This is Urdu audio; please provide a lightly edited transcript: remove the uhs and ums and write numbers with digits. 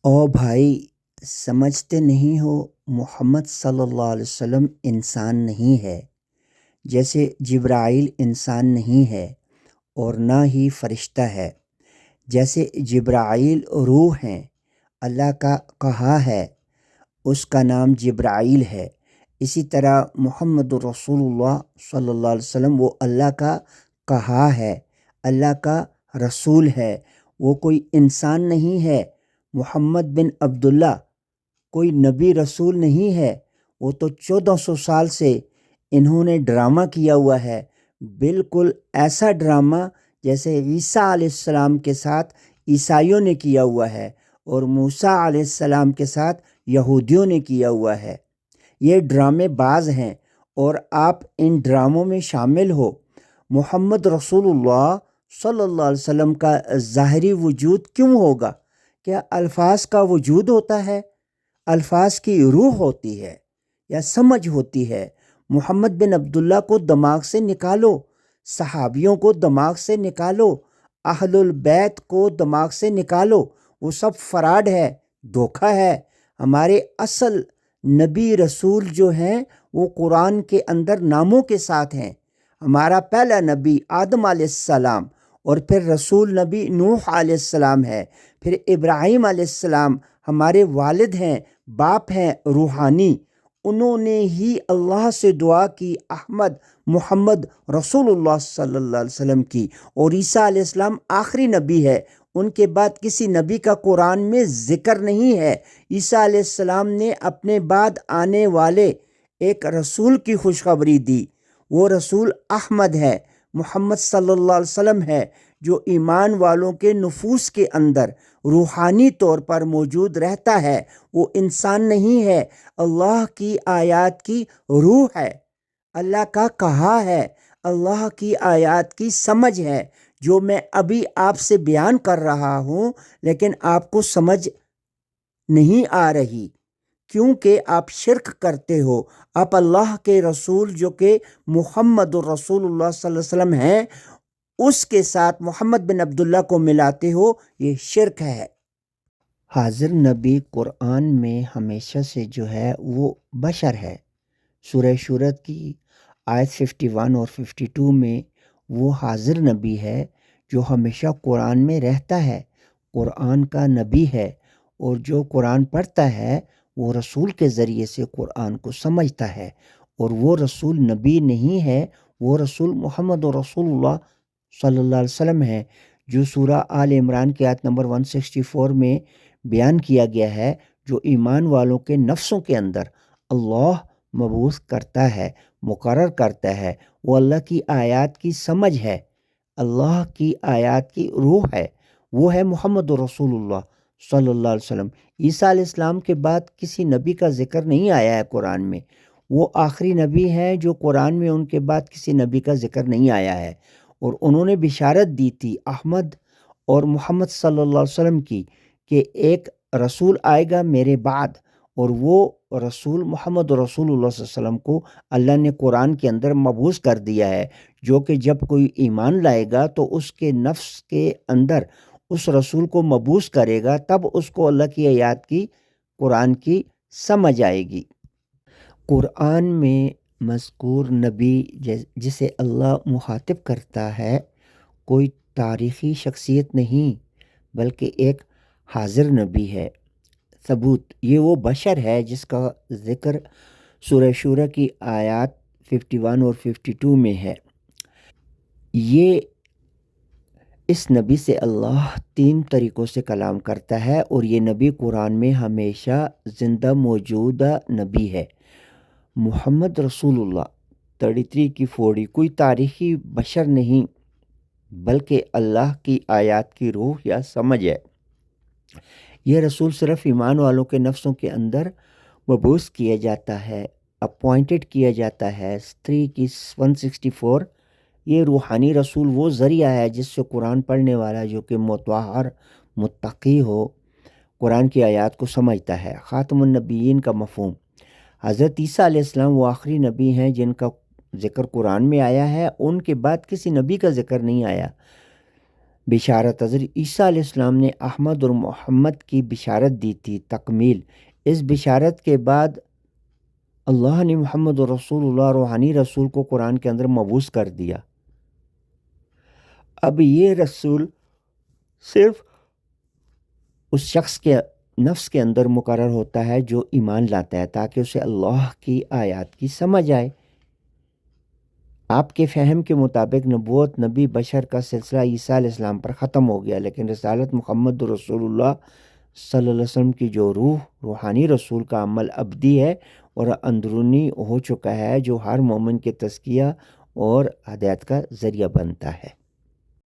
او بھائی، سمجھتے نہیں ہو؟ محمد صلی اللہ علیہ وسلم انسان نہیں ہے، جیسے جبرائیل انسان نہیں ہے اور نہ ہی فرشتہ ہے۔ جیسے جبرائیل روح ہیں، اللہ کا کہا ہے، اس کا نام جبرائیل ہے۔ اسی طرح محمد رسول اللہ صلی اللہ علیہ وسلم وہ اللہ کا کہا ہے، اللہ کا رسول ہے، وہ کوئی انسان نہیں ہے۔ محمد بن عبداللہ کوئی نبی رسول نہیں ہے، وہ تو 1400 سال سے انہوں نے ڈرامہ کیا ہوا ہے، بالکل ایسا ڈرامہ جیسے عیسیٰ علیہ السلام کے ساتھ عیسائیوں نے کیا ہوا ہے اور موسیٰ علیہ السلام کے ساتھ یہودیوں نے کیا ہوا ہے۔ یہ ڈرامے باز ہیں اور آپ ان ڈراموں میں شامل ہو۔ محمد رسول اللہ صلی اللہ علیہ وسلم کا ظاہری وجود کیوں ہوگا؟ کیا الفاظ کا وجود ہوتا ہے؟ الفاظ کی روح ہوتی ہے یا سمجھ ہوتی ہے؟ محمد بن عبداللہ کو دماغ سے نکالو، صحابیوں کو دماغ سے نکالو، اہل البیت کو دماغ سے نکالو، وہ سب فراڈ ہے، دھوکہ ہے۔ ہمارے اصل نبی رسول جو ہیں وہ قرآن کے اندر ناموں کے ساتھ ہیں۔ ہمارا پہلا نبی آدم علیہ السلام، اور پھر رسول نبی نوح علیہ السلام ہے، پھر ابراہیم علیہ السلام ہمارے والد ہیں، باپ ہیں روحانی۔ انہوں نے ہی اللہ سے دعا کی، احمد محمد رسول اللہ صلی اللہ علیہ وسلم کی، اور عیسیٰ علیہ السلام آخری نبی ہے، ان کے بعد کسی نبی کا قرآن میں ذکر نہیں ہے۔ عیسیٰ علیہ السلام نے اپنے بعد آنے والے ایک رسول کی خوشخبری دی، وہ رسول احمد ہے، محمد صلی اللہ علیہ وسلم ہے، جو ایمان والوں کے نفوس کے اندر روحانی طور پر موجود رہتا ہے۔ وہ انسان نہیں ہے، اللہ کی آیات کی روح ہے، اللہ کا کہا ہے، اللہ کی آیات کی سمجھ ہے، جو میں ابھی آپ سے بیان کر رہا ہوں، لیکن آپ کو سمجھ نہیں آ رہی کیونکہ آپ شرک کرتے ہو۔ آپ اللہ کے رسول جو کہ محمد رسول اللہ صلی اللہ علیہ وسلم ہیں، اس کے ساتھ محمد بن عبداللہ کو ملاتے ہو، یہ شرک ہے۔ حاضر نبی قرآن میں ہمیشہ سے جو ہے وہ بشر ہے۔ سورہ شورت کی آیت 51 اور 52 میں وہ حاضر نبی ہے جو ہمیشہ قرآن میں رہتا ہے، قرآن کا نبی ہے، اور جو قرآن پڑھتا ہے وہ رسول کے ذریعے سے قرآن کو سمجھتا ہے، اور وہ رسول نبی نہیں ہے، وہ رسول محمد رسول اللہ صلی اللہ علیہ وسلم ہے، جو سورہ آل عمران کی آیت نمبر 164 میں بیان کیا گیا ہے، جو ایمان والوں کے نفسوں کے اندر اللہ مبعوث کرتا ہے، مقرر کرتا ہے۔ وہ اللہ کی آیات کی سمجھ ہے، اللہ کی آیات کی روح ہے، وہ ہے محمد رسول اللہ صلی اللہ علیہ وسلم۔ عیسیٰ علیہ السلام کے بعد کسی نبی کا ذکر نہیں آیا ہے قرآن میں، وہ آخری نبی ہیں جو قرآن میں ان کے بعد کسی نبی کا ذکر نہیں آیا ہے، اور انہوں نے بشارت دی تھی احمد اور محمد صلی اللہ علیہ وسلم کی کہ ایک رسول آئے گا میرے بعد، اور وہ رسول محمد رسول اللہ صلی اللہ علیہ وسلم کو اللہ نے قرآن کے اندر مبعوث کر دیا ہے، جو کہ جب کوئی ایمان لائے گا تو اس کے نفس کے اندر اس رسول کو مبعوث کرے گا، تب اس کو اللہ کی آیات کی، قرآن کی سمجھ آئے گی۔ قرآن میں مذکور نبی جسے اللہ مخاطب کرتا ہے کوئی تاریخی شخصیت نہیں، بلکہ ایک حاضر نبی ہے۔ ثبوت، یہ وہ بشر ہے جس کا ذکر سورہ شورہ کی آیات 51 اور 52 میں ہے۔ یہ اس نبی سے اللہ 3 طریقوں سے کلام کرتا ہے، اور یہ نبی قرآن میں ہمیشہ زندہ موجودہ نبی ہے۔ محمد رسول اللہ 33 کی 40 کوئی تاریخی بشر نہیں، بلکہ اللہ کی آیات کی روح یا سمجھ ہے۔ یہ رسول صرف ایمان والوں کے نفسوں کے اندر مبعوث کیا جاتا ہے، اپوائنٹڈ کیا جاتا ہے۔ 3 کی 164 یہ روحانی رسول وہ ذریعہ ہے جس سے قرآن پڑھنے والا جو کہ مطہر متقی ہو، قرآن کی آیات کو سمجھتا ہے۔ خاتم النبیین کا مفہوم، حضرت عیسیٰ علیہ السلام وہ آخری نبی ہیں جن کا ذکر قرآن میں آیا ہے، ان کے بعد کسی نبی کا ذکر نہیں آیا۔ بشارت حضرت عیسیٰ علیہ السلام نے احمد اور محمد کی بشارت دی تھی، تکمیل۔ اس بشارت کے بعد اللہ نے محمد رسول اللہ روحانی رسول کو قرآن کے اندر مبعوث کر دیا۔ اب یہ رسول صرف اس شخص کے نفس کے اندر مقرر ہوتا ہے جو ایمان لاتا ہے، تاکہ اسے اللہ کی آیات کی سمجھ آئے۔ آپ کے فہم کے مطابق نبوت، نبی بشر کا سلسلہ عیسیٰ علیہ السلام پر ختم ہو گیا، لیکن رسالت محمد رسول اللہ صلی اللہ علیہ وسلم کی جو روح روحانی رسول کا عمل ابدی ہے اور اندرونی ہو چکا ہے، جو ہر مومن کے تزکیہ اور ہدایت کا ذریعہ بنتا ہے۔